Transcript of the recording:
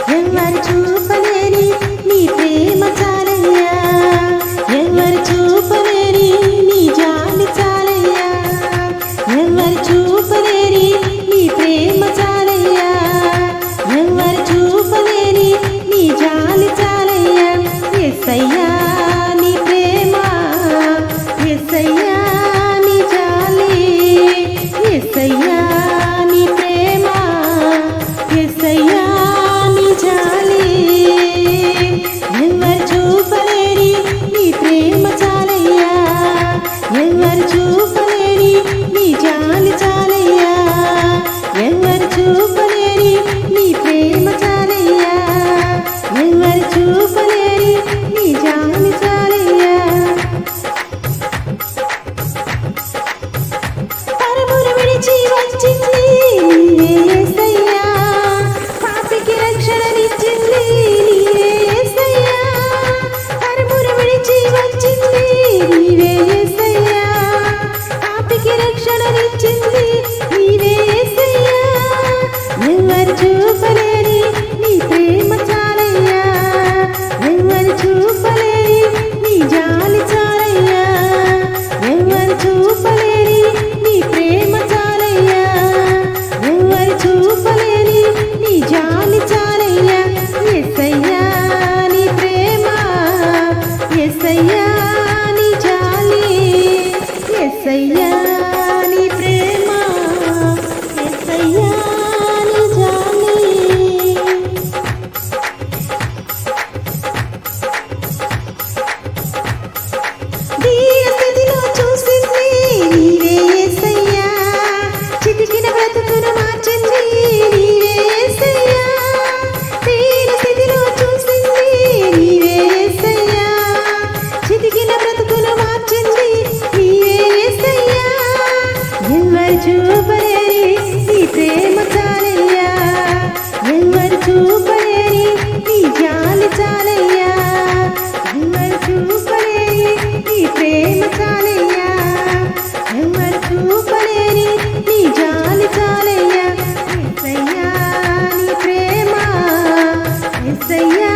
ఎవరు చూపలేని నీ ప్రేమ చాలయ్యా, ఎవరు చూపలేని నీ జాలి చాలయ్యా, ఎవరు చూపలేని నీ ప్రేమ చాలయ్యా, ఎవరు చూపలేని నీ జాలి చాలయ్యా. యేసయ్యా నీ ప్రేమ, యేసయ్యా నీ జాలి, యేసయ్యా నీ ప్రేమ, యేసయ్యా నీ జాలి. ఎవరు చూపలేని నీ ప్రేమ చాలయ్యా, ఎవరు చూపలేని నీ జాలి చాలయ్యా, ఎవరు చూపలేని నీ ప్రేమ చాలయ్యా, ఎవరు చూపలేని నీ జాలి చాలయ్యా. పరమును విడిచి వచ్చింది నీవే యేసయ్యా, పాపికి రక్షణనిచ్చింది నీవే యేసయ్యా, పరమును విడిచి వచ్చింది నీవే యేసయ్యా, పాపికి రక్షణనిచ్చింది నీవే యేసయ్యా. ఎవరు చూపలేని నీ ప్రేమ చాలయ్యా, ఎవరు చూపలేని నీ జాలి చాలయ్యా, ఎవరు చూపలేని నీ ప్రేమ చాలయ్యా, ఎవరు చూపలేని నీ జాలి చాలయ్యా. యేసయ్యా నీ ప్రేమ, యేసయ్యా నీ జాలి, యేసయ్యా నీ ప్రేమ, యేసయ్యా నీ జాలి. దీనస్థితిలో చూసింది నీవే యేసయ్యా, చితికిన బ్రతుకును మార్చింది నీవే యేసయ్యా, దీనస్థితిలో చూసింది నీవే యేసయ్యా, చితికిన బ్రతుకును మార్చింది నీవే యేసయ్యా. ఎవరు చూపలేని నీ ప్రేమ చాలయ్యా, ఎవరు చూపలేని నీ జాలి చాలయ్యా, ఎవరు చూపలేని నీ ప్రేమ చాలయ్యా, ఎవరు చూపలేని నీ జాలి చాలయ్యా. యేసయ్యా నీ ప్రేమ, యేసయ్యా